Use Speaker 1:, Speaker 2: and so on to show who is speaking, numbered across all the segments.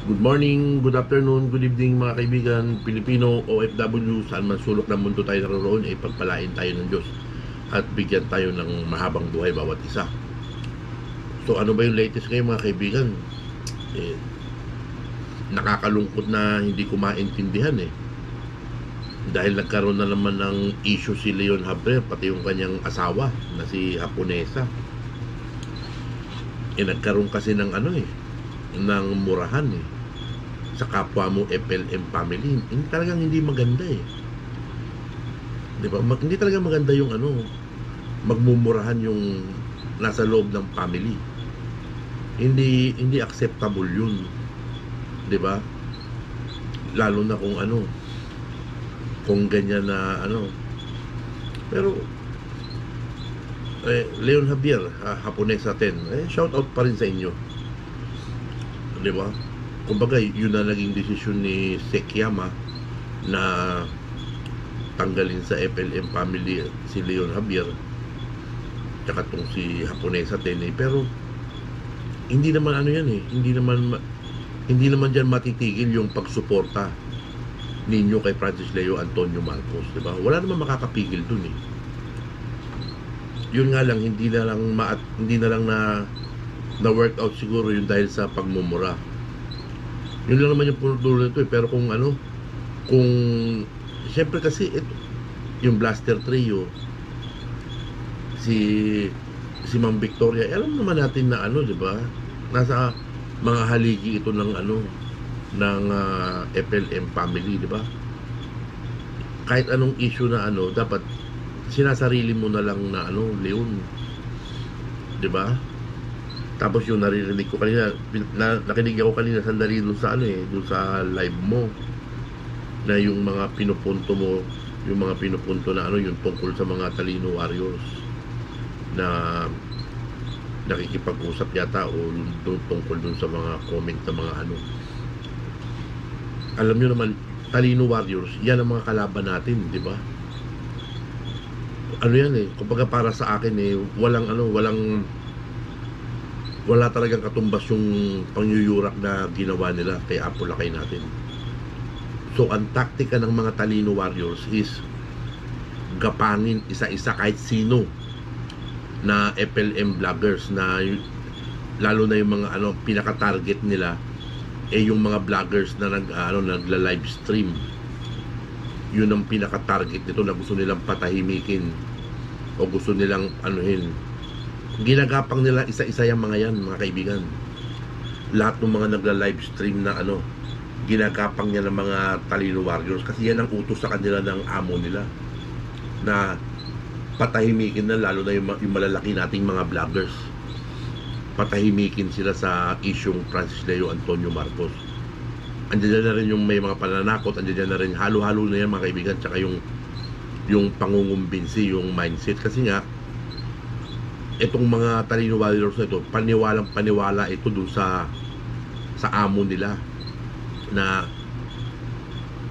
Speaker 1: Good morning, good afternoon, good evening mga kaibigan, Pilipino, OFW, saan man sulok ng mundo tayo naroon, ay pagpalain tayo ng Diyos at bigyan tayo ng mahabang buhay bawat isa. So ano ba yung latest ngayon mga kaibigan? Nakakalungkot na hindi ko maintindihan dahil nagkaroon na naman ng issue si Leon Haber, pati yung kanyang asawa na si Japonesa. Nagkaroon kasi ng ng murahan sa kapwa mo FLM family. Talagang hindi maganda di ba? Hindi talaga maganda yung magmumurahan yung nasa loob ng family. Hindi acceptable yun, di ba? Lalo na kung ganyan na pero Leon Javier, Japonesa 10, shout out pa rin sa inyo, di ba? Kumbaga yun na naging desisyon ni Sekiyama na tanggalin sa FLM family si Leon Javier tsaka tong si Japonesa 10 pero hindi naman hindi naman dyan matitigil yung pagsuporta ninyo kay Francis Leo Antonio Marcos, di ba? Wala naman makakapigil dun yun nga lang, hindi na lang na work out siguro yun dahil sa pagmumura. Yun lang naman yung punto nito pero kung siyempre kasi yung Blaster Trio, si Ma'am Victoria, alam naman natin na di ba? Nasa mga haligi ito ng ng FLM family, di ba? Kahit anong issue na dapat sinasarili mo na lang na Leon, di ba? Tapos yung naririnig ko kanina, nakinig ako kanina sandali dun sa dun sa live mo na yung mga pinupunto mo, yung mga pinupunto na yung tungkol sa mga Talino Warriors na nakikipag-usap yata o tungkol dun sa mga comment ng mga alam nyo naman, Talino Warriors, yan ang mga kalaban natin, di ba? Kumbaga para sa akin wala talagang katumbas yung pangyuyurak na ginawa nila kay Apo Lakay natin. So ang taktika ng mga Talino Warriors is gapangin isa-isa kahit sino na FLM vloggers, na lalo na yung mga pinaka-target nila yung mga vloggers na nagla-live stream. Yun ang pinaka-target nito, na gusto nilang patahimikin o gusto nilang ginagapang nila isa-isa yung mga yan, mga kaibigan. Lahat ng mga nagla-live stream na ginagapang niya ng mga Talino Warriors, kasi yan ang utos sa kanila ng amo nila na patahimikin na, lalo na yung malalaki nating mga vloggers. Patahimikin sila sa isyung Francis Leo Antonio Marcos. Andiyan na rin yung may mga pananakot, andiyan na rin halo-halo na yan mga kaibigan, tsaka yung pangungumbinsi, yung mindset. Kasi nga itong mga Talino Warriors na ito, paniwalang-paniwala ito dun sa amo nila na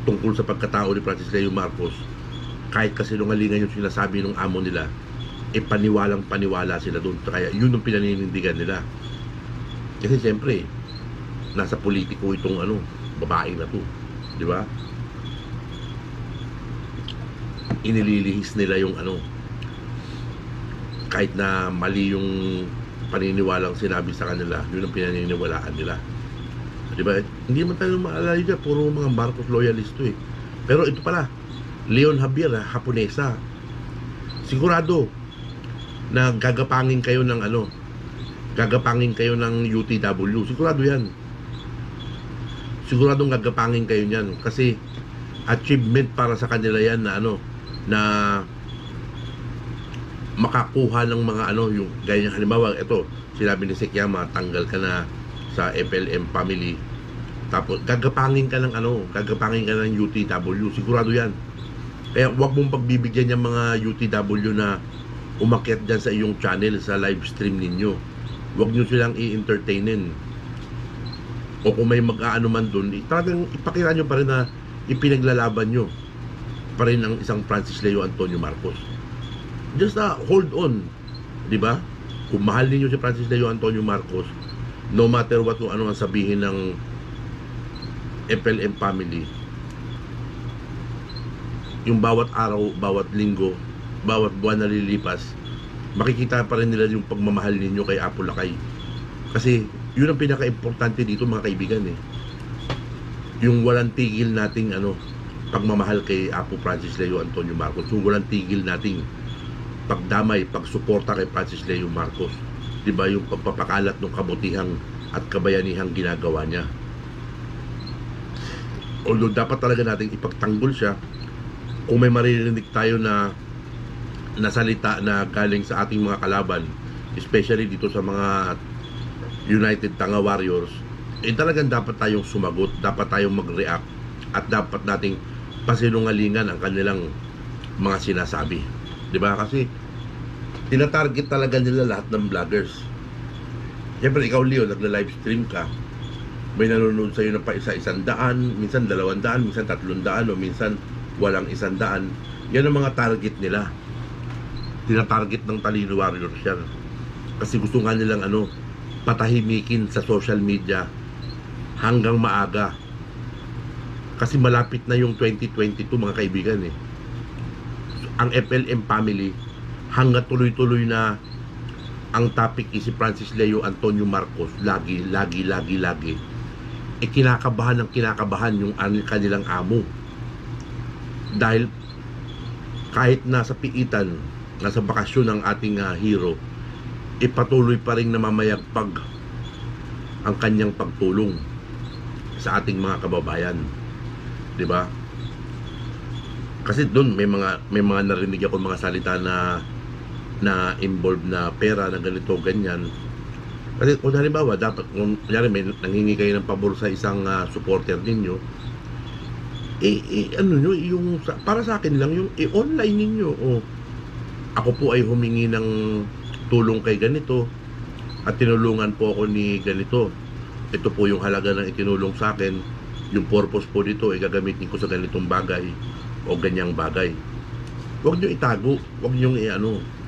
Speaker 1: tungkol sa pagkatao ni Francis Leo Marcos. Kahit kasinungalingan yung sinasabi ng amo nila, paniwalang-paniwala sila dun. Kaya yun ang pinaninindigan nila. Kasi siyempre nasa politiko itong babae na to, di ba? Inililihis nila yung kahit na mali yung paniniwalang sinabi sa kanila, yun ang pinaniniwalaan nila, di ba? Hindi man tayo maalala dyan, puro mga Marcos loyalist to pero ito pala, Leon Javier, Japonesa, sigurado na gagapangin kayo ng UTW, sigurado yan, siguradong gagapangin kayo niyan, kasi achievement para sa kanila yan na makakuha ng mga yung ganyan. Halimbawa, ito, sinabi ni Sekiyama, tanggal ka na sa FLM family, tapos gagapangin ka ng UTW, sigurado yan. Kaya wag mong pagbibigyan yung mga UTW na umakyat dyan sa iyong channel, sa live stream ninyo. Wag nyo silang i-entertainin, o kung may mag-aano man dun, talagang ipakita nyo pa rin na ipinaglalaban nyo pa rin ang isang Francis Leo Antonio Marcos. Just hold on, di ba? Kung mahal niyo si Francis Leo Antonio Marcos, no matter what kung ano ang sabihin FLM family, yung bawat araw, bawat linggo, bawat buwan na lilipas, makikita pa rin nila yung pagmamahal ninyo kay Apo Lakay. Kasi yun ang pinaka-importante dito mga kaibigan eh. Yung walang tigil nating pagmamahal kay Apo Francis Leo Antonio Marcos. Yung walang tigil nating pagdamay, pagsuporta kay Francis Leo Marcos. Diba yung pagpapakalat ng kabutihang at kabayanihang ginagawa niya. Although dapat talaga nating ipagtanggol siya, kung may maririnig tayo na salita na galing sa ating mga kalaban, especially dito sa mga United Tanga Warriors, talagang dapat tayong sumagot, dapat tayong mag-react, at dapat nating pasinungalingan ang kanilang mga sinasabi. Diba? Kasi tinatarget talaga nila lahat ng vloggers. Siyempre ikaw Leo, nagla-live stream ka, may nanonood sa'yo na pa isa-100, minsan 200, minsan 300, o minsan walang 100. Yan ang mga target nila. Tinatarget ng Talino Warriors yan. Kasi gusto nga nilang patahimikin sa social media hanggang maaga. Kasi malapit na yung 2022 mga kaibigan eh. Ang FLM family, hanggat tuloy-tuloy na ang topic is si Francis Leo Antonio Marcos, lagi kinakabahan yung kanilang amo. Dahil kahit nasa piitan, nasa bakasyon ng ating hero, ipatuloy pa rin namamayagpag ang kanyang pagtulong sa ating mga kababayan. 'Di ba? Kasi doon may mga narinig ako mga salita na involved na pera na ganito ganyan. Kasi kung halimbawa dapat kung may nanghingi kayo ng pabor sa isang supporter ninyo, yung para sa akin lang yung i-online ninyo, ako po ay humingi ng tulong kay ganito at tinulungan po ako ni ganito, ito po yung halaga ng itinulong sa akin, yung purpose po dito ay gagamitin ko sa ganitong bagay o ganyang bagay. Huwag nyo itago, huwag nyo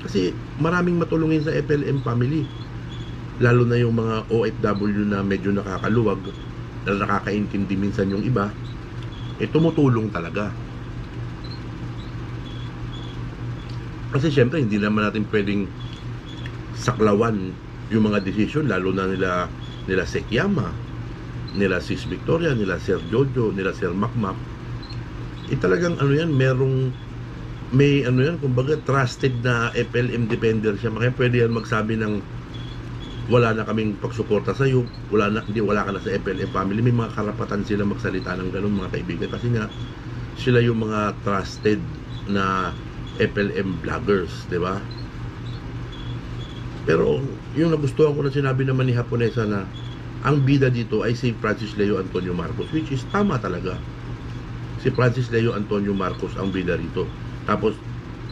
Speaker 1: kasi maraming matulungin sa FLM family, lalo na yung mga OFW na medyo nakakaluwag, na nakakaintindi minsan yung iba, tumutulong talaga. Kasi syempre hindi naman natin pwedeng saklawan yung mga desisyon, lalo na nila Sek Yama, nila Sis Victoria, nila Sir Jojo, nila Sir Makmak. Talagang may kumbaga trusted na FLM defender siya. Kaya pwede yan magsabi ng wala na kaming pagsuporta sa iyo, wala ka na sa FLM family. May mga karapatan sila magsalita ng ganun mga kaibigan, kasi nga sila yung mga trusted na FLM vloggers, di ba? Pero yung nagustuhan ko na sinabi naman ni Haponesa na ang bida dito ay si Francis Leo Antonio Marcos, which is tama talaga. Si Francis Leo Antonio Marcos ang bida rito. Tapos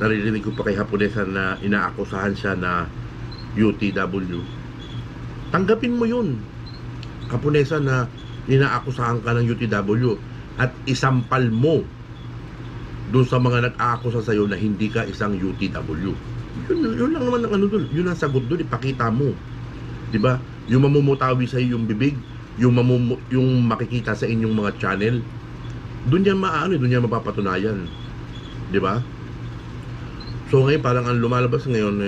Speaker 1: naririnig ko pa kay Haponesa na inaakusahan siya na UTW. Tanggapin mo yun, Haponesa, na inaakusahan ka ng UTW, at isampal mo doon sa mga nag-aakusa sa'yo na hindi ka isang UTW. Yun lang naman ang yun ang sagot doon, ipakita mo. Diba? Yung mamumutawi sa yung bibig, yung makikita sa inyong mga channel, doon yan doon yan mapapatunayan. Diba? So ngayon parang ang lumalabas ngayon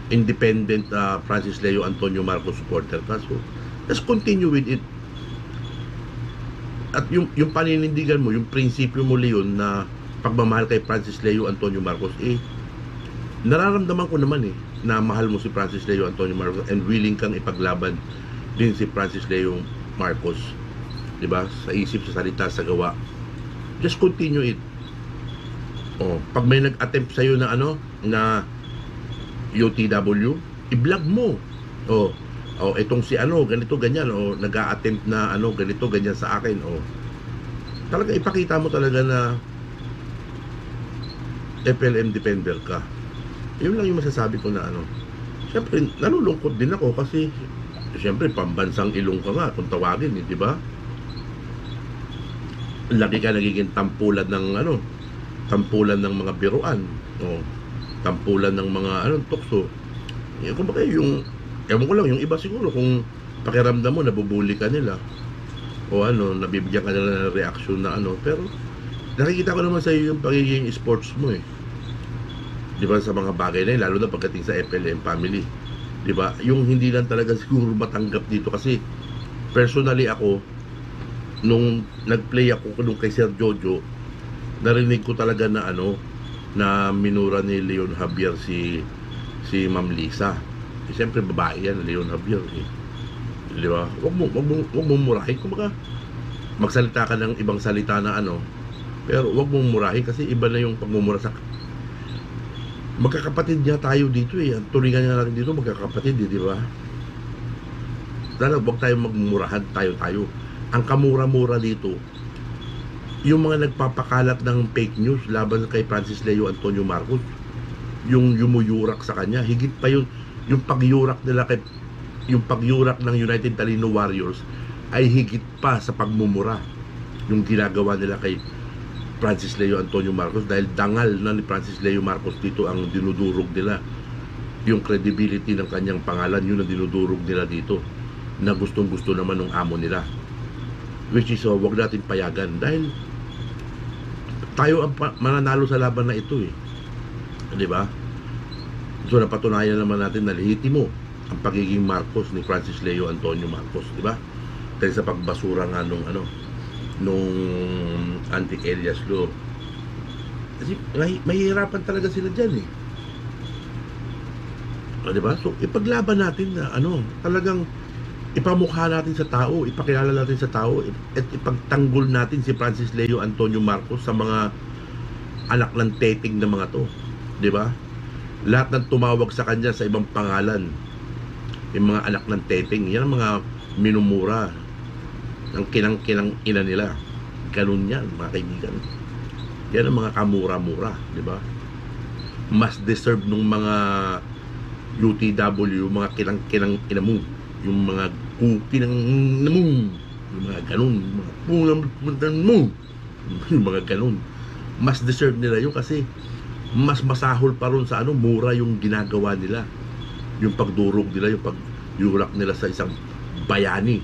Speaker 1: independent Francis Leo Antonio Marcos supporter ka. So let's continue with it. At yung paninindigan mo, yung prinsipyo mo Leon na pagmamahal kay Francis Leo Antonio Marcos, nararamdaman ko naman na mahal mo si Francis Leo Antonio Marcos and willing kang ipaglaban din si Francis Leo Marcos, diba? Sa isip, sa salita, sa gawa. Just continue it. Pag may nag-attempt sa'yo na na UTW, i-vlog mo. Itong si ganito ganyan, nag-a-attempt na ganito ganyan sa akin. Talaga ipakita mo talaga na FLM defender ka. Yun lang yung masasabi ko na Siyempre, nalulungkot din ako kasi siyempre pambansang ilong ka nga kung tawagin, di ba? Lagi ka nagiging tampulan ng mga biruan, tampulan ng mga tukso. Kumbaga ewan ko lang, yung iba siguro kung pakiramdam mo nabubuli ka nila, o ano, nabibigyan ka nila ng reaksyon na ano, pero nakikita ko naman sa iyo yung pagiging sports mo eh. 'Di ba, sa mga bagay na yun, lalo na pagdating sa FLM family. 'Di ba? Yung hindi lang talaga siguro matanggap dito kasi personally ako nung nag-play ako nung kay Sir Jojo, narinig ko talaga na ano, na minura ni Leon Javier si Ma'am Lisa. Eh, siyempre babae yan, Leon Javier eh. Di ba? Wag mo murahin. Kumbaga, magsalita ka ng ibang salita na ano, pero wag mong murahin kasi iba na yung pagmumura sa magkakapatid niya tayo dito eh. Ang tulingan niya natin dito, magkakapatid eh, di ba? Dahil wag tayo magmurahan, tayo. Ang kamura-mura dito, yung mga nagpapakalat ng fake news laban kay Francis Leo Antonio Marcos, yung yumuyurak sa kanya, higit pa yung pagyurak nila kay yung pagyurak ng United Talino Warriors ay higit pa sa pagmumura yung ginagawa nila kay Francis Leo Antonio Marcos, dahil dangal na ni Francis Leo Marcos dito ang dinudurog nila, yung credibility ng kanyang pangalan, yun ang dinudurog nila dito, na gustong-gusto naman ng amo nila, which is wag natin payagan dahil tayo ang mananalo sa laban na ito eh, di ba? So napatunayan naman natin na lehitimo ang pagiging Marcos ni Francis Leo Antonio Marcos, di ba? Dahil sa pagbasura nga nung anti-Elias law. Kasi mahihirapan talaga sila diyan eh. O, di ba? So ipaglaban natin na talagang ipamukha natin sa tao, ipakilala natin sa tao, at ipagtanggol natin si Francis Leo Antonio Marcos sa mga anak ng teting na mga to, di ba? Lahat ng tumawag sa kanya sa ibang pangalan, yung mga anak ng teting, yan ang mga minumura ng kinang-kinang ina nila. Ganun yan, mga kaibigan. Yan ang mga kamura-mura, di ba? Mas deserve nung mga UTW, mga kinang-kinang ina mo, yung mga kinang ina mo, yung mga ganun, mga pulang mo, yung mga ganun. Mas deserve nila yun kasi mas masahol pa ron sa mura yung ginagawa nila, yung pagdurog nila, yung pagyurak nila sa isang bayani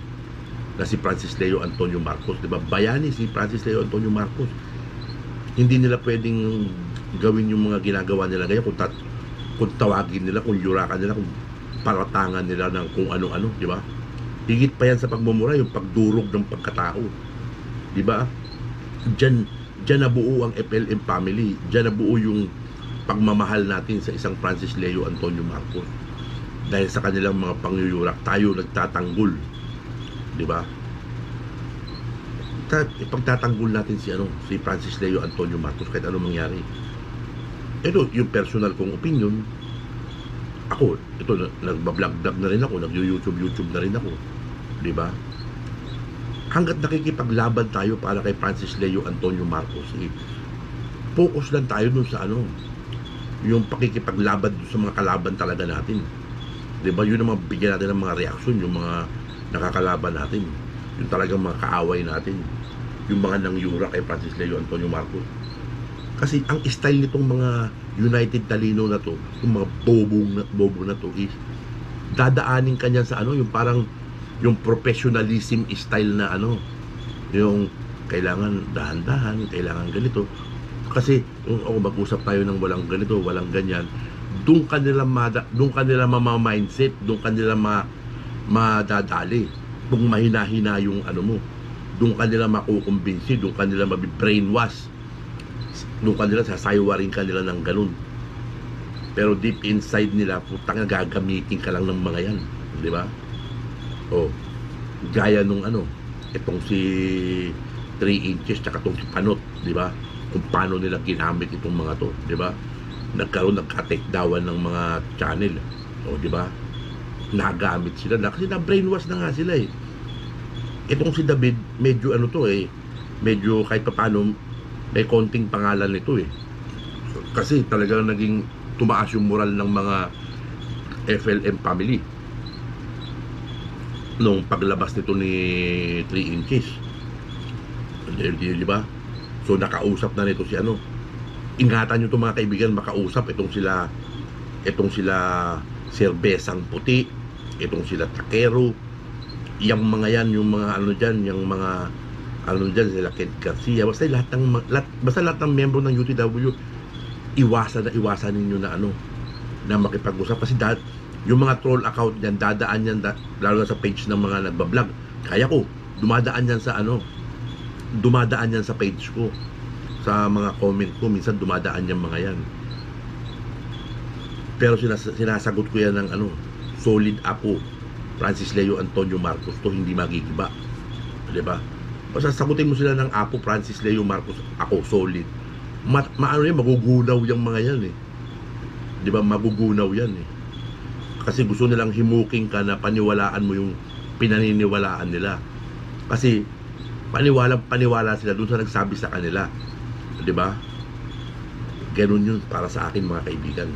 Speaker 1: na si Francis Leo Antonio Marcos, di ba? Bayani si Francis Leo Antonio Marcos. Hindi nila pwedeng gawin yung mga ginagawa nila ngayon kung tawagin nila, kung yurakan nila, kung paratangan nila ng kung ano-ano, di ba? Higit pa yan sa pagmumura, yung pagdurog ng pagkatao, di ba? Diyan nabuo ang FLM family. Diyan nabuo yung pagmamahal natin sa isang Francis Leo Antonio Marcos. Dahil sa kanilang mga pangyuyurak, tayo nagtatanggol, di ba? Ipagtatanggol natin si Francis Leo Antonio Marcos kahit anong mangyari. Ito yung personal kong opinion. Ako, ito nagbablog na rin ako, nag-YouTube na rin ako, di ba? Hanggat nakikipaglaban tayo para kay Francis Leo Antonio Marcos, focus lang tayo dun sa yung pakikipaglaban dun sa mga kalaban talaga natin. Diba? Yun ang mabigyan natin ng mga reaksyon, yung mga nakakalaban natin, yung talagang mga kaaway natin, yung mga nangyura kay Francis Leo Antonio Marcos. Kasi ang style nitong mga United Talino na to, yung mga bobo na to, is dadaanin kanyan sa yung parang yung professionalism style na yung kailangan dahan-dahan, kailangan ganito. Kasi mag-usap tayo ng walang ganito, walang ganyan, doon kanila mama-mindset, doon kanila madadali, kung mahina-hina yung mo, doon kanila makukumbinsi, doon kanila mabibrainwash, doon kanila sasaywarin kanila ng ganun. Pero deep inside nila, putang na gagamitin ka lang ng mga yan, di ba? Gaya nung itong si 3 inches tsaka itong si Panot, di ba? Kung paano nila ginamit itong mga to, di ba? Nagka-takedown ng mga channel, di ba? Nagamit sila kasi na-brainwash na nga sila eh. Itong si David, medyo medyo kahit paano may konting pangalan nito eh. Kasi talagang naging tumaas yung moral ng mga FLM family nung paglabas nito ni 3 inches, di ba? So nakausap na nito si ingatan nyo itong mga kaibigan, makausap itong sila Serbesang Puti, itong sila Takero, yung mga yan, yung mga ano dyan, yung mga ano dyan, sila Kent Garcia, basta lahat ng membro ng UTW, iwasan ninyo na ano, na makipag-usap. Kasi yung mga troll account yan, dadaan yan, lalo na sa page ng mga nagbablog. Kaya ko, dumadaan yan sa page ko, sa mga comment ko, minsan dumadaan yung mga yan. Pero sinasagot ko yan ng ano, solid Apo Francis Leo Antonio Marcos, to hindi magigiba, diba? Basta sagutin mo sila ng Apo Francis Leo Marcos, ako solid. Maano yan, magugunaw yung mga yan eh, diba? Magugunaw yan eh, kasi gusto nilang himuking ka na paniwalaan mo yung pinaniniwalaan nila. Kasi paniwala sila dun sa nagsabi sa kanila, diba? Ganun yun para sa akin, mga kaibigan.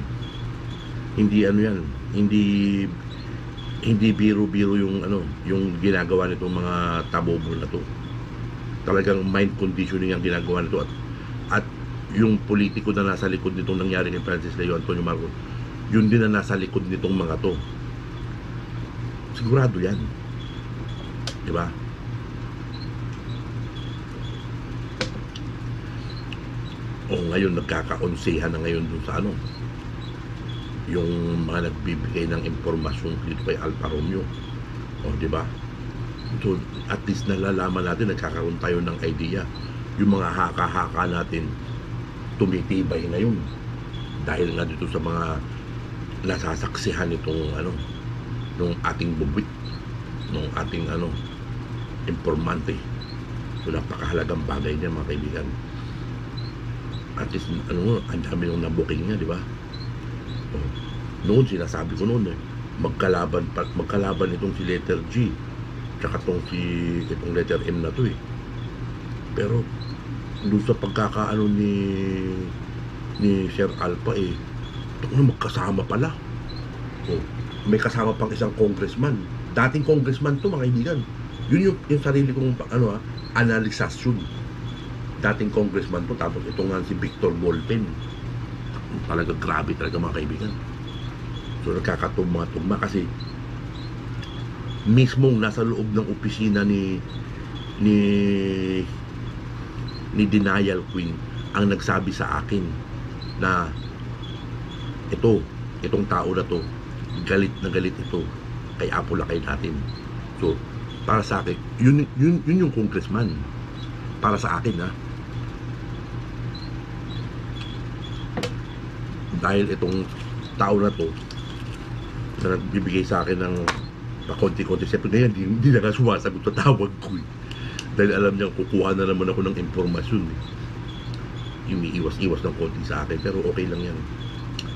Speaker 1: Hindi ano yan, hindi biro-biro yung ano, yung ginagawa nitong mga tabobo na to. Talagang mind conditioning ang ginagawa nito, at yung politiko na nasa likod nitong nangyari kay Francis Leo Antonio Marcos, yun din na nasa likod nitong mga to. Sigurado yan, diba? O ngayon nagkakaonsehan na ngayon dun sa ano, yung mga nagbibigay ng impormasyon dito kay Alfa Romeo, o diba? So at least nalalaman natin, nagkakaroon tayo ng idea. Yung mga haka-haka natin tumitibay na yun dahil nga dito sa mga nasasaksihan itong ano, nung ating bubwit, nung ating ano, informante. So napakahalagang bagay niya, mga kaibigan. At least ano, ang dami nung nabuking niya, di ba? Noon sinasabi ko noon magkalaban itong si letter G tsaka itong letter M na to eh. Pero doon sa pagkakaano ni Sir Alpha eh, ito na magkasama pala. May kasama pang isang congressman, dating congressman to, mga kaibigan. Yun yung sarili kong ano, analisasyon. Dating congressman to, tapos ito nga si Victor Ballpen. Talaga grabe talaga, mga kaibigan. So nagkakatugma kasi mismong nasa loob ng opisina ni Denial Queen ang nagsabi sa akin na itong tao na to, galit na galit ito kay Apo Lakay natin. So para sa akin, yun yung congressman para sa akin, ha. Dahil itong tao na to na nagbibigay sa akin ng pakonti-konti, siyempre ngayon hindi na nga sumasagot sa tawag ko eh. Dahil alam niya kukuha na naman ako ng impormasyon eh. Umiiwas-iwas ng konti sa akin, pero okay lang yan,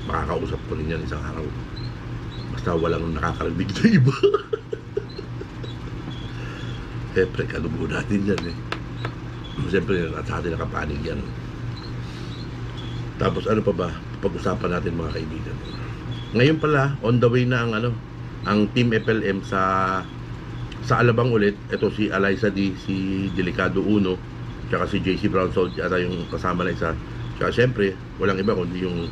Speaker 1: makakausap ko rin yan isang araw, basta walang nakakarinig na iba. Siyempre kalubo natin yan eh, siyempre at sa atin nakapanig yan. Tapos ano pa ba pag-usapan natin, mga kaibigan? Ngayon pala, on the way na ang Team FLM sa Alabang ulit. Ito si Eliza D, si Delicado Uno, tsaka si JC Brown Sold, yata yung kasama na isa. Tsaka syempre, walang iba kundi yung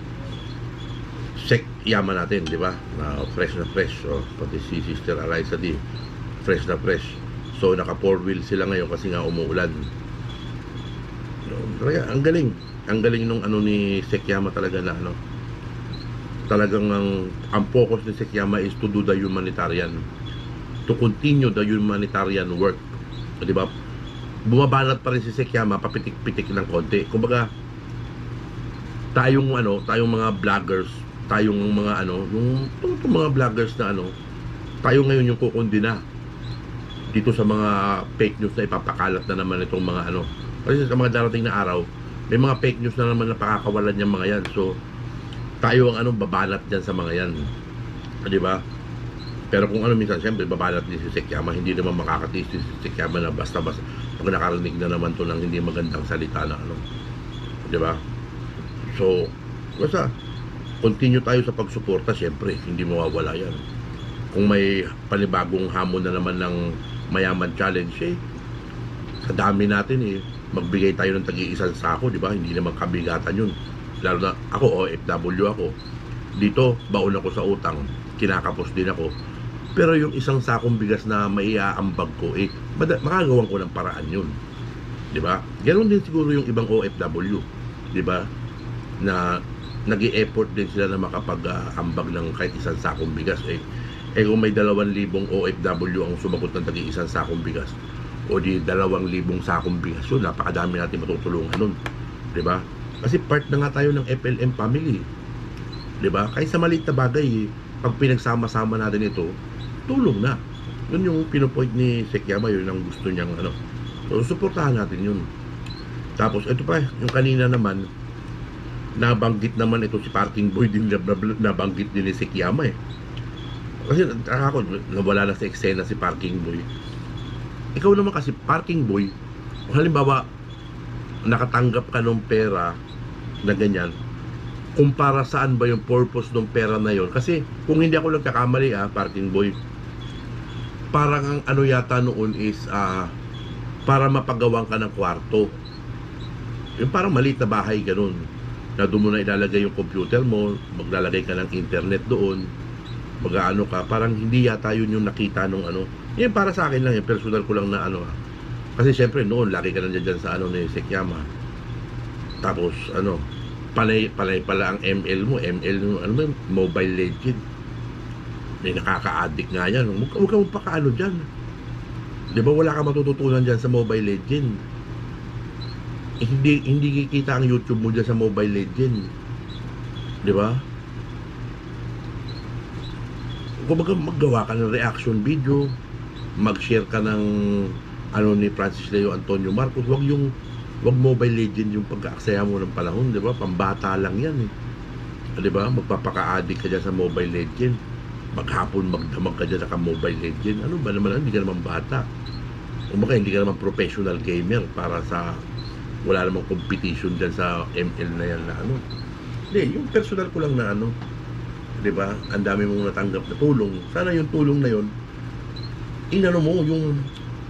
Speaker 1: Sek Yama natin, di ba? Na fresh na fresh. So, pati si Sister Eliza D, fresh na fresh. So, naka 4-wheel sila ngayon kasi nga umuulan. Talaga, ang galing. Ang galing nung ano ni Sek Yama talaga, na ano, talagang ang focus ni Sek Yama is to do the humanitarian, to continue the humanitarian work, di ba? Bumabanat pa rin si Sek Yama, papitik-pitik ng konti. Kumbaga tayong mga vloggers, tayong mga yung mga vloggers na tayo ngayon yung kukundina dito sa mga fake news na ipapakalat na naman itong mga kasi sa mga darating na araw may mga fake news na naman na pakakawalan yung mga yan. So tayo ang babanat dyan sa mga yan, di ba? Pero kung minsan siyempre babanat din si Sek Yama, hindi naman makakatiis si Sek Yama na basta-basta pag nakarinig na naman to ng hindi magandang salita na di ba? So basta continue tayo sa pagsuporta, siyempre hindi mawawala yan. Kung may panibagong hamon na naman ng Mayaman Challenge, sa dami natin magbigay tayo ng tagi-isang sako, di ba? Hindi naman kabigatan yun. Lalo na ako, OFW ako. Dito, baon ako sa utang. Kinakapos din ako. Pero yung isang sakong bigas na maiaambag ko, makagawan ko ng paraan yun. Di ba? Ganon din siguro yung ibang OFW. Di ba? Na nag-i-effort din sila na makapag-ambag ng kahit isang sakong bigas. Kung may 2,000 OFW ang sumagot ng tagi isang sakong bigas, o di 2,000 sakong bigas, yun, napakadami natin matutulungan nun. Di ba? Kasi part na nga tayo ng FLM family. Di ba? Kahit sa maliit na bagay, pag pinagsama-sama natin ito, tulong na. Yun yung pinopoint ni Sekyama, yun ang gusto niyang ano. So, suportahan natin yun. Tapos, ito pa, yung kanina naman, nabanggit naman ito si Parking Boy din, nabanggit din ni Sekyama eh. Kasi ako, nawala na sa eksena si Parking Boy. Ikaw naman kasi, Parking Boy, kung halimbawa, nakatanggap ka ng pera na ganyan, kung para saan ba yung purpose ng pera na yon? Kasi kung hindi ako nagkakamali Parking Boy, parang ang ano yata noon is para mapagawan ka ng kwarto. Yung parang maliit na bahay ganun, na doon mo na ilalagay yung computer mo, maglalagay ka ng internet doon, mag-ano ka, parang hindi yata yun yung nakita nung ano. Yan para sa akin lang, yung personal ko lang na ano kasi syempre noon lagi ka nandiyan dyan sa ano ni Sekyama. Tapos ano, panay pala ang ML mo, ano ba, Mobile Legend. May nakaka-addict nga yan. Huwag ka magpakaano dyan. Di ba wala ka matututunan dyan sa Mobile Legend? Hindi kikita ang YouTube mo dyan sa Mobile Legend. Di ba? Kung maggawa ka ng reaction video, mag-share ka ng ano ni Francis Leo Antonio Marcos, wag Mobile Legend yung pagkaaksaya mo ng panahon, di ba? Pambata lang yan eh. Di ba? Magpapaka-addict ka dyan sa Mobile Legend. Maghapon magdamag ka dyan sa Mobile Legend. Ano ba naman? Hindi ka naman bata. O baka hindi ka naman professional gamer para sa wala namang competition dyan sa ML na yan na ano. Hindi, yung personal ko lang na ano. Di ba? Ang dami mong natanggap na tulong. Sana yung tulong na yun, inano mo, yung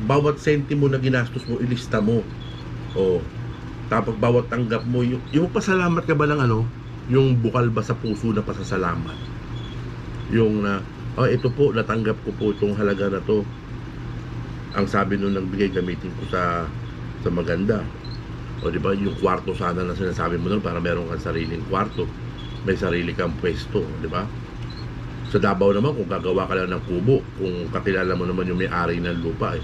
Speaker 1: bawat sentimo na ginastos mo, ilista mo. O, tapos bawat tanggap mo, yung pasalamat ka ba ng ano, yung bukal ba sa puso na pasasalamat? Yung na, ito po, natanggap ko po itong halaga na to. Ang sabi nung nagbigay, gamitin ko sa maganda. O di ba, yung kwarto sana na sinasabi mo nun para meron kang sariling kwarto. May sarili kang pwesto, di ba? Sa Davao naman, kung gagawa ka lang ng kubo, kung kakilala mo naman yung may-ari ng lupa,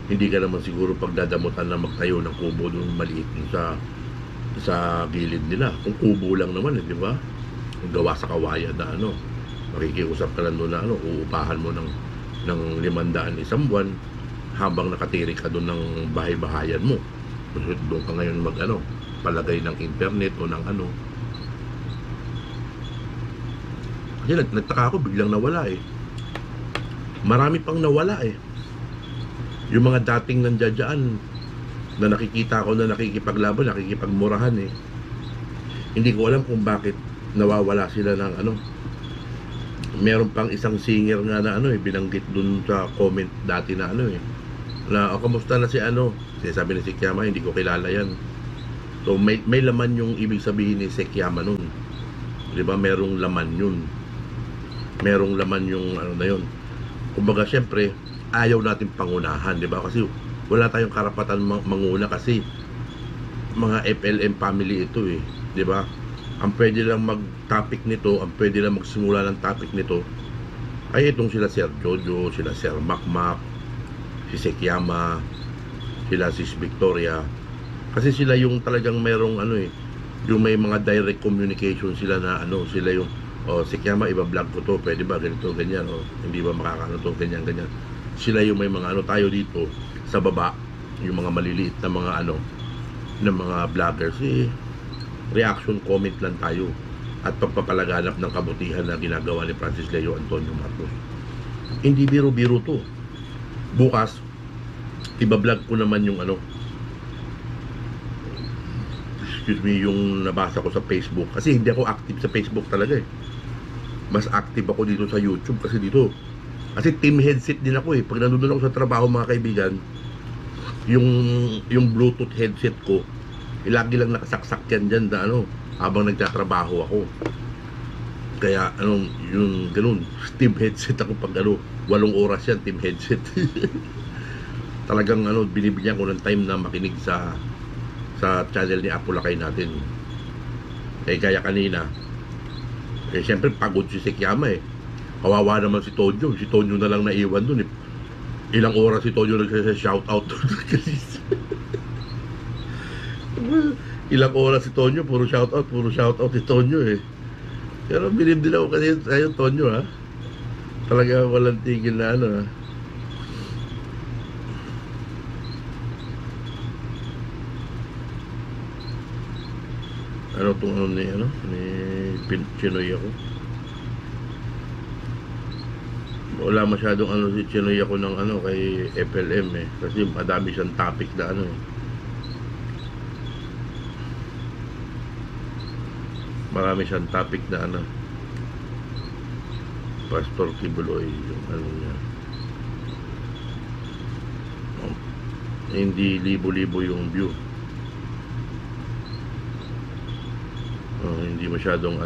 Speaker 1: hindi ka naman siguro pagdadamutan na magtayo ng kubo doon maliit sa gilid nila. Kung kubo lang naman, di ba? Kung gawa sa kawayan na ano, makikiusap ka lang doon na ano, uupahan mo ng 500 isang buwan habang nakatiri ka doon ng bahay-bahayan mo. Kasi doon ka ngayon palagay ng internet o ng ano. Kasi nagtaka ako, biglang nawala eh. Marami pang nawala eh. Yung mga dating nandiyan na nakikita ko na nakikipaglaban, nakikipagmurahan eh. Hindi ko alam kung bakit nawawala sila ng ano. Meron pang isang singer nga na ano binanggit dun sa comment dati na ano na kamusta na si ano, sinasabi ni Sekyama, hindi ko kilala yan. So may laman yung ibig sabihin ni Sekyama nun, di ba? Merong laman yun, merong laman yung ano na yun. Kumbaga syempre ayaw natin pangunahan, di ba? Kasi wala tayong karapatan manguna kasi mga FLM family ito eh, di ba? Ang pwede lang mag-topic nito, ang pwede lang magsimula ng topic nito ay itong sila Sir Jojo, sila Sir Makmak, si Sekyama, sila Sis Victoria. Kasi sila yung talagang merong ano yung may mga direct communication sila na ano, sila yung Sekyama, iba-vlog ko to, pwede ba ganito, ganyan, hindi ba makakano to, ganyan, ganyan. Sila yung may mga ano, tayo dito sa baba, yung mga maliliit na mga ano, na mga vloggers reaction comment lang tayo at pagpapalaganap ng kabutihan na ginagawa ni Francis Leo Antonio Marcos. Hindi biro-biro to. Bukas iba-vlog ko naman yung ano, yung nabasa ko sa Facebook, kasi hindi ako active sa Facebook talaga eh. Mas active ako dito sa YouTube kasi team headset din ako eh. Pag nandun ako sa trabaho mga kaibigan, yung Bluetooth headset ko lagi lang nakasaksak yan dyan na ano, habang nagtatrabaho ako. Kaya yung ganun, Steve headset ako pag ano, 8 oras yan, team headset. Talagang binibigyan ko ng time na makinig sa channel ni Apulakay natin. Kaya kanina, siyempre pagod si Sekiyama kawawa naman si Tonyo na lang naiwan dun ilang oras si Tonyo nagsa-shoutout. Ilang oras si Tonyo, puro shoutout si Tonyo Pero bilib din ako kasi sa'yo, Tonyo, ha? Talaga walang tigil na ha? Ano itong ni Chinoy ako? Wala masyadong si Chinoy ako ng kay FLM kasi madami siyang topic na marami siyang topic na Pastor Kibuloy yung niya hindi libo-libo yung view, hindi masyadong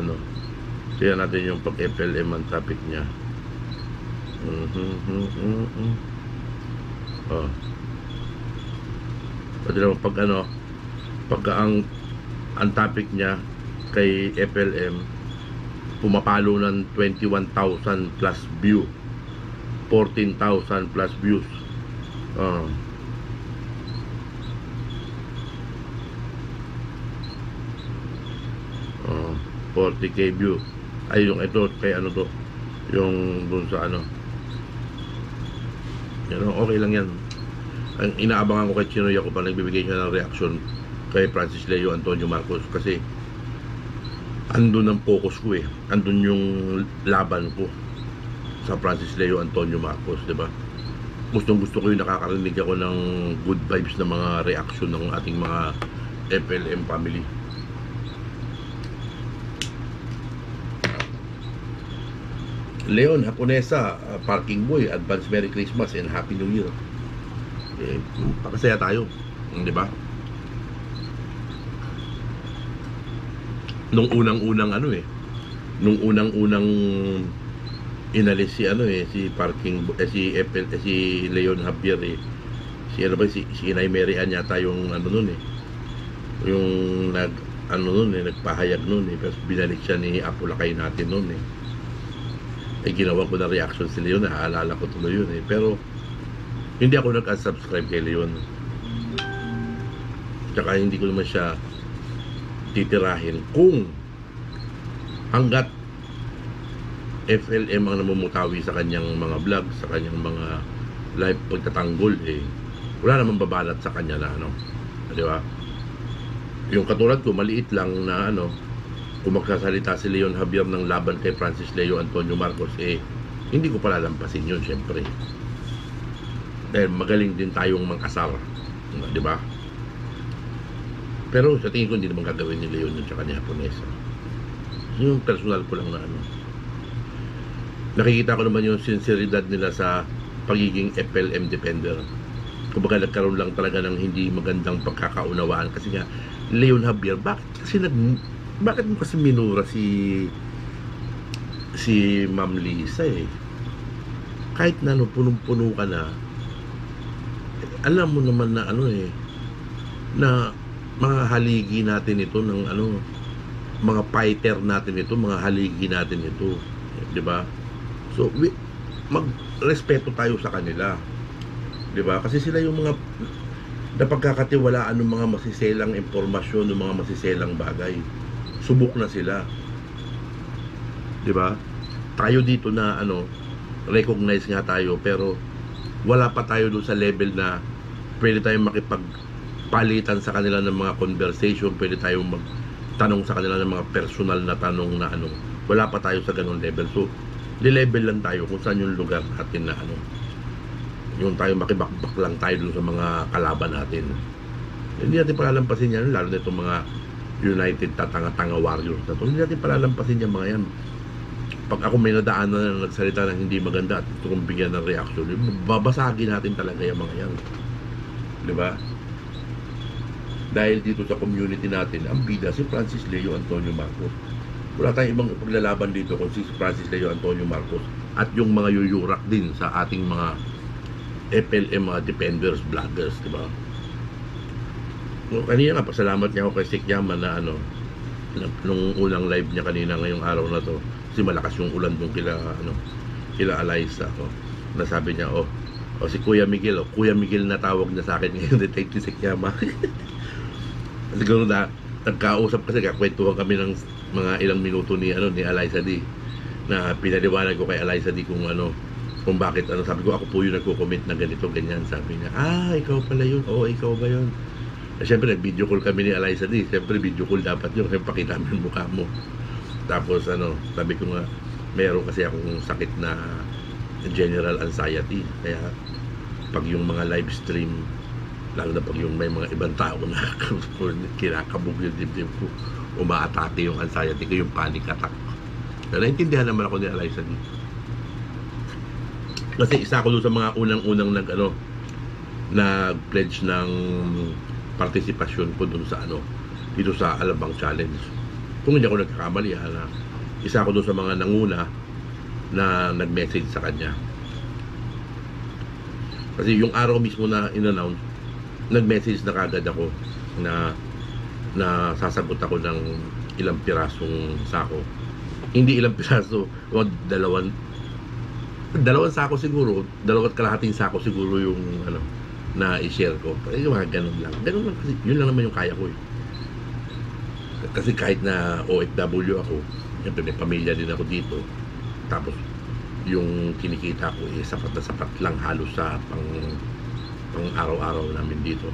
Speaker 1: tingnan natin yung pag FLM ang topic niya. Pwede naman pagka ang topic niya kay FLM pumapalo ng 21,000 plus view, 14,000 plus views. 40k view. Ay, yung ito kay to yung dun sa okay lang yan. Ang inaabangan ko kay Chinoy ako pa nagbibigay siya ng reaction kay Francis Leo Antonio Marcos kasi andun ang focus ko andun yung laban ko sa Francis Leo Antonio Marcos, diba? Gusto ko yung nakakarinig ako ng good vibes na mga reaction ng ating mga FLM family. Leon Haponesa, Parking Boy, advance Merry Christmas and Happy New Year. Pakasaya tayo, di ba? Nung unang-unang nung unang-unang inalis si Parking si Leon Javier si Inay Mary Ann yata yung yung nagpahayag pero binalik siya ni Apulakay natin ginawa ko na reaction si Leon, naaalala ko tuloy yun pero hindi ako nag-subscribe kay Leon, tsaka hindi ko naman siya titirahin kung hanggat FLM ang namumutawi sa kanyang mga vlog, sa kanyang mga live pagtatanggol wala namang babalat sa kanya na di ba? Yung katulad ko maliit lang na kung magsasalita si Leon Javier ng laban kay Francis Leo Antonio Marcos hindi ko palalampasin yun syempre dahil magaling din tayong mag-asar, di ba? Pero sa tingin ko hindi naman gagawin ni Leon yun tsaka ni Haponesa. Yung personal ko lang na nakikita ko naman yung sinceridad nila sa pagiging FLM defender. Kumbaga nagkaroon lang talaga ng hindi magandang pagkakaunawaan kasi nga Leon Javier, bakit mo kasi minura si Ma'am Lisa kahit na punong-puno ka na, alam mo naman na na mga haligi natin ito ng mga fighter natin ito, mga haligi natin ito, di ba? So magrespeto tayo sa kanila, di ba? Kasi sila yung mga napagkakatiwalaan ng mga masiselang impormasyon, ng mga masiselang bagay. Subok na sila, di ba? Tayo dito na recognize nga tayo pero wala pa tayo doon sa level na pwede tayong makipagpalitan sa kanila ng mga conversation, pwede tayong magtanong sa kanila ng mga personal na tanong na wala pa tayo sa ganung level. So di-level lang tayo kung saan yung lugar natin na yung tayo makibakbak lang tayo doon sa mga kalaban natin. Hindi natin palalampasin yan, lalo na itong mga United Tatanga-Tanga Warriors na to. Hindi natin palalampasin yan mga yan. Pag ako may nadaanan na nagsalita ng hindi maganda at gusto kong bigyan ng reaction, babasagin natin talaga yung mga yan, di ba? Dahil dito sa community natin ang bida si Francis Leo Antonio Marcos. Wala tayong ibang paglalaban dito kung si Francis Leo Antonio Marcos at yung mga yuyurak din sa ating mga FLM, mga defenders, vloggers, di ba? No, kanina nga, pasalamat niya ako kay Sik Yaman na ano, nung unang live niya kanina ngayong araw na to, kasi malakas yung ulan dun kila, ano, kila Alaysa, oh. Nasabi niya, si Kuya Miguel, Kuya Miguel na tawag niya sa akin ngayon, Detective Sik Yaman. Siguro na, nagkausap kasi, kakwentuhan kami ng mga ilang minuto ni, ano, ni Alaysa D, na pinaliwanag ko kay Alaysa D kung ano, kung bakit, ano, sabi ko, ako po yung nagko-comment na ganito, ganyan, sabi niya, ikaw pala yun, ikaw ba yun? Siyempre, video call kami ni Alaysa D. Siyempre, video call dapat yun. Siyempre, pakita mo yung mukha mo. Tapos, ano, sabi ko nga, meron kasi akong sakit na general anxiety. Kaya, pag yung mga live stream, lalo na pag yung may mga ibang tao na kinakabog yung dibdib ko, umaatake yung anxiety ko, yung panic attack. Pero naintindihan naman ako ni Alaysa D. Kasi isa ko doon sa mga unang-unang nag-pledge ng partisipasyon ko dun sa dito sa Alabang Challenge. Kung hindi ako nagkakamali, na isa ako dun sa mga nanguna na nag-message sa kanya. Kasi yung araw mismo na in-announce, nag-message na kagad ako na sasagot ako ng ilang pirasong sako. Hindi ilang piraso, dalawang sako siguro, 2 kalahating sako siguro yung na i-share ko. Yung mga ganun lang kasi yun lang naman yung kaya ko kasi kahit na OFW ako, siyempre may pamilya din ako dito, tapos yung kinikita ko sapat na sapat lang halos sa pang araw-araw namin dito.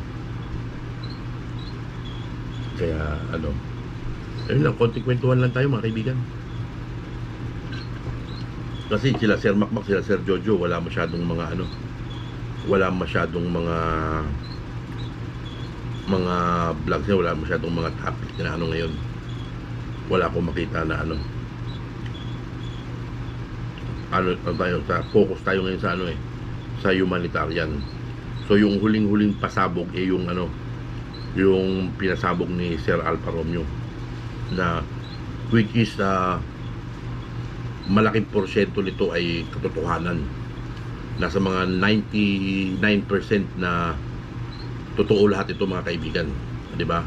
Speaker 1: Kaya ayun lang, konting kwentuhan lang tayo mga kaibigan, kasi sila Sir Makmak, sila Sir Jojo, wala masyadong mga vlogs niya, wala masyadong mga topic na ngayon. Wala akong makita na tayo sa focus tayo ngayon sa sa humanitarian. So yung huling pasabog yung yung pinasabog ni Sir Alfa Romeo, na which is malaking porsyento nito ay katotohanan. Nasa mga 99% na totoo lahat ito mga kaibigan, di ba?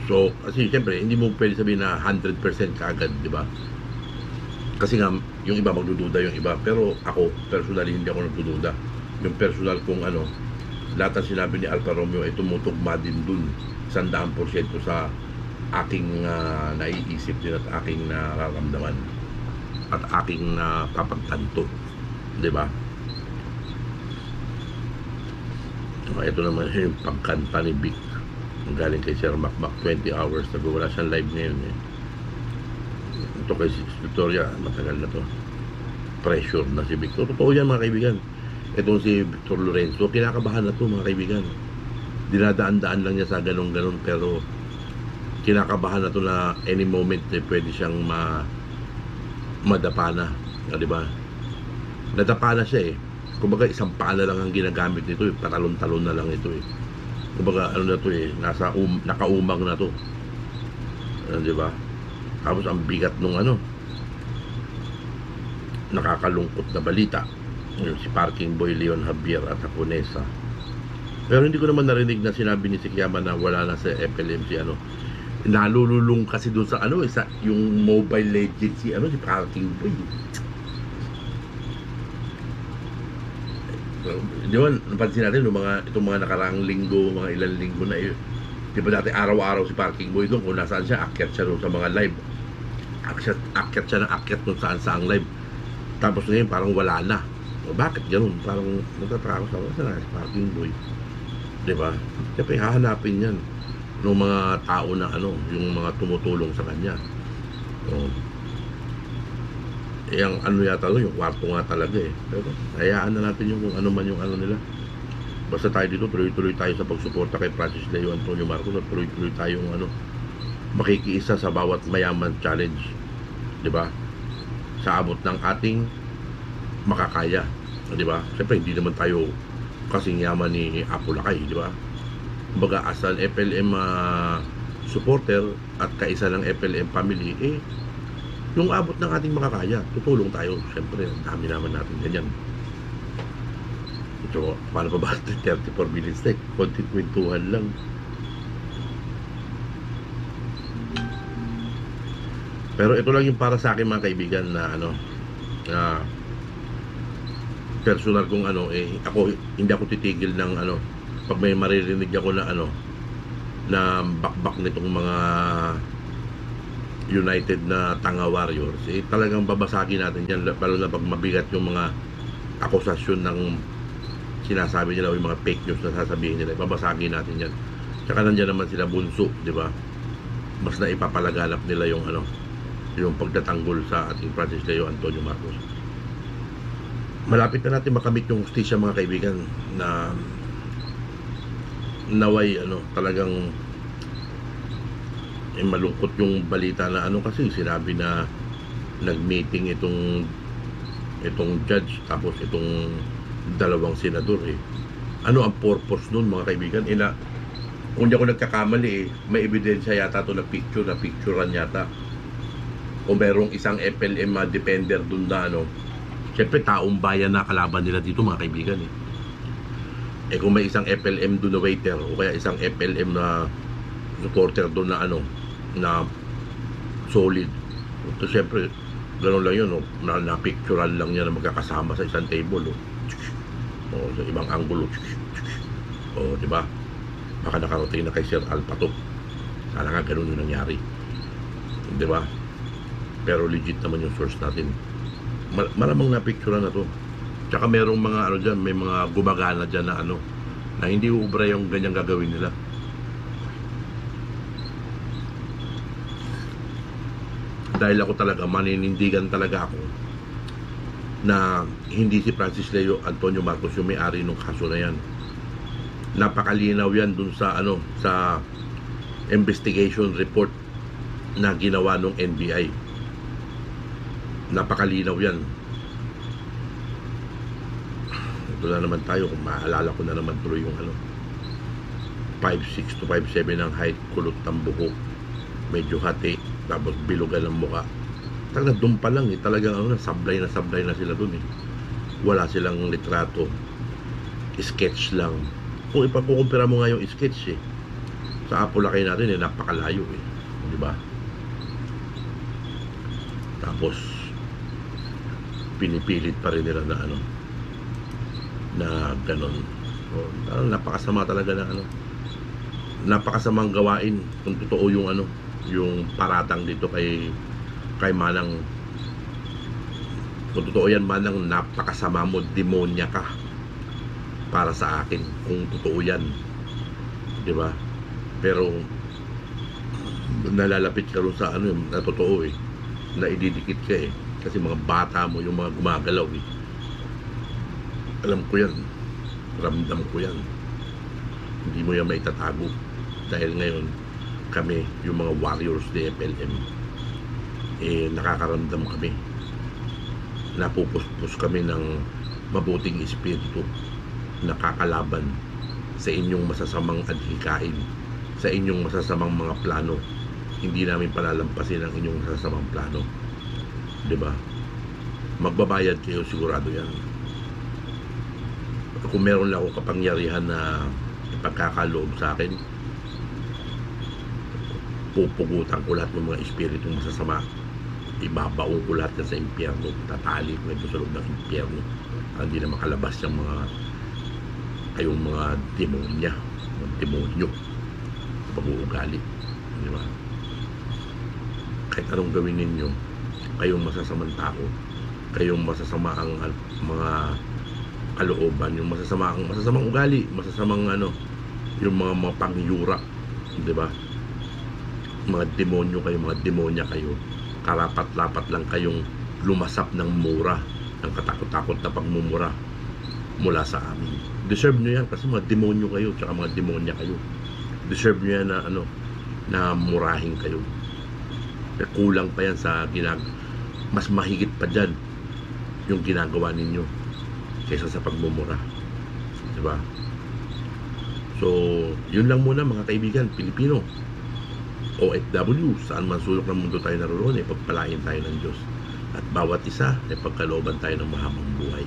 Speaker 1: So kasi siyempre hindi mo pwede sabihin na 100% kaagad, di ba? Kasi nga yung iba magdududa, yung iba, pero ako personally hindi ako nagdududa. Yung personal kong lahat ng sinabi ni Alfa Romeo ay tumutugma din dun 100% sa aking naiisip din at aking nararamdaman at aking napapagtanto, di ba? Ito naman yung pagkanta ni Vic, galing kay Sir Makmak, 20 hours ago. Wala siyang live ngayon Ito kay Victoria, matagal na to. Pressure na si Victor. Totoo yan mga kaibigan. Itong si Victor Lorenzo, kinakabahan na to mga kaibigan. Dinadaan-daan lang niya sa ganun-ganun, pero kinakabahan na to na any moment pwede siyang madapa na, di ba? Nadapa na siya kumbaga isang paa na lang ang ginagamit nito patalon-talon na lang ito kumbaga na to nakaumang na to, di ba? Tapos ang bigat nung nakakalungkot na balita, yung si Parking Boy Leon Javier at Haponesa. Pero hindi ko naman narinig na sinabi ni Sik Yaman na wala na sa FLM si nalululong kasi doon sa sa yung Mobile Legends si Parking Boy. Di ba, napansin natin itong mga nakaraang linggo, mga ilang linggo na di ba dati araw-araw si Parking Boy doon, kung nasaan siya, akyat siya doon sa mga live, akyat siya ng akyat doon saan live. Tapos ngayon parang wala na. Bakit ganun? Parang nagtataka ko sa si Parking Boy, di ba? Siyempre hahanapin yan ng mga tao na yung mga tumutulong sa kanya. Yung yata yung kwarto nga talaga pero hayaan na natin yung kung ano man yung nila. Basta tayo dito, tuloy-tuloy tayo sa pagsuporta kay Francis Leo Antonio Marcos, at tuloy-tuloy tayong makikiisa sa bawat mayaman challenge, di ba? Sa abot ng ating makakaya, di ba? Siyempre hindi naman tayo kasing yaman ni Apo Lakay, di ba? Kumbaga as an FLM supporter at kaisa ng FLM family, Yung abot ng ating makakaya, tutulong tayo. Siyempre, ang dami naman natin ganyan. So, paano pa ba 34 minutes na? Konting kwentuhan lang. Pero ito lang yung para sa akin mga kaibigan na ano, na personal kong ano, ako hindi ako titigil ng ano, pag may maririnig ako na ano, na bakbak nitong mga United na Tanga Warriors, talagang babasagin natin yan, lalo na pag mabigat yung mga akusasyon ng sinasabi nila o yung mga fake news na sasabihin nila, babasagin natin yan. Tsaka nandiyan naman sila Bunso, di ba? Mas na ipapalaganap nila yung ano, yung pagtatanggol sa ating Francis Leo Antonio Marcos. Malapit na natin makamit yung hustisya mga kaibigan, na naway ano, talagang malungkot yung balita na ano, kasi sinabi na nag-meeting itong judge tapos itong dalawang senador Ano ang purpose nun mga kaibigan? Kung di ako nagkakamali may ebidensya yata to na picturean yata. O merong isang FLM defender dun na ano, syempre taong bayan na kalaban nila dito mga kaibigan kung may isang FLM dun na waiter o kaya isang FLM na supporter dun na ano, na solid, so syempre gano'n lang yun na picturean lang niya na magkakasama sa isang table o sa ibang angulo di ba? Baka nakarating na kay Sir Alpa to. Sana nga gano'n yung nangyari, di ba? Pero legit naman yung source natin. Malamang na-picture na to. Tsaka merong mga ano dyan, may mga gumagana dyan na ano, na hindi ubra yung ganyang gagawin nila. Dahil ako talaga, maninindigan talaga ako na hindi si Francis Leo Antonio Marcos yung may-ari ng kaso na yan. Napakalinaw yan dun sa ano, sa investigation report na ginawa ng NBI. Napakalinaw yan. Ito na naman tayo, kung maalala ko na naman tuloy yung ano, 5'6" to 5'7" ang height, kulot ng buhok, medyo hati, tapos bilugan ng muka. Talaga doon pa lang talagang ano, sablay na sila doon Wala silang litrato, sketch lang. Kung ipagkukumpira mo nga yung sketch sa Apolacay natin napakalayo di ba? Tapos pinipilit pa rin nila na ano, na ganon. Napakasama talaga na ano, napakasamang gawain kung totoo yung ano, yung paratang dito kay Manang. Kung totoo yan Manang, napakasama mo, demonya ka para sa akin kung totoo yan, di ba? Pero nalalapit ka rin sa ano na totoo na ididikit ka kasi mga bata mo yung mga gumagalaw alam ko yan, ramdam ko yan, hindi mo yan maitatago. Dahil ngayon kami yung mga warriors ni FLM nakakaramdam kami, napupuspos kami ng mabuting espiritu, nakakalaban sa inyong masasamang adhikain, sa inyong masasamang mga plano. Hindi namin palalampasin ang inyong masasamang plano, di ba? Magbabayad kayo, sigurado yan. Kung meron lang ako kapangyarihan na ipagkakaloob sa akin, pupugutan ko lahat ng mga espiritu masasama, ibabaong ko lahat sa impyerno, tatali ko ito sa loob ng impyerno, hindi na makalabas yung mga kayong mga demonyo pag-uugali, di ba? Kahit anong gawin ninyo, kayong masasamang tao, kayong masasamaang mga kalooban, yung masasamang ugali, masasamang ano, yung mga pangyura, di ba? Mga demonyo kayo, mga demonya kayo, karapat-lapat lang kayong lumasap ng mura, ng katakot-takot na pagmumura mula sa amin. Deserve nyo yan kasi mga demonyo kayo, tsaka mga demonya kayo. Deserve nyo yan na ano, na murahin kayo. Kulang pa yan sa mas mahigit pa dyan yung ginagawa ninyo kaysa sa pagmumura, diba? So yun lang muna mga kaibigan Pilipino. OFW, saan man sulok ng mundo tayo naroon, pagpalain tayo ng Diyos. At bawat isa, pagkalooban tayo ng mahabang buhay.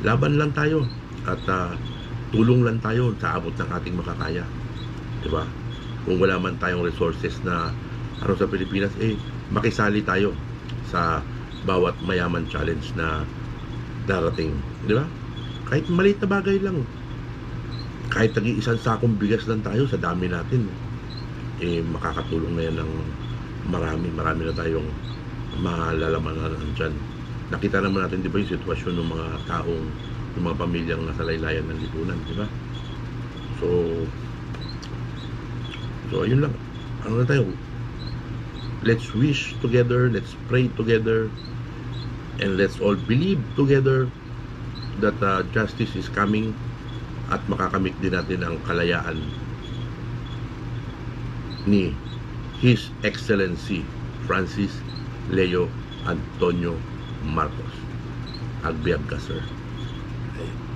Speaker 1: Laban lang tayo at tulong lang tayo sa abot ng ating makakaya. Diba? Kung wala man tayong resources na sa Pilipinas, makisali tayo sa bawat mayaman challenge na darating. Diba? Kahit maliit na bagay lang. Kahit isang sakong bigas lang tayo sa dami natin, makakatulong na yan ng marami na tayong malalamanan dyan. Nakita naman natin, di ba, yung sitwasyon ng mga taong, ng mga pamilyang nasa laylayan ng lipunan, di ba? So ayun lang. Ano na tayo? Let's wish together, let's pray together, and let's all believe together that justice is coming at makakamit din natin ang kalayaan ni His Excellency Francis Leo Antonio Marcos. Agbiag ka, sir. Okay.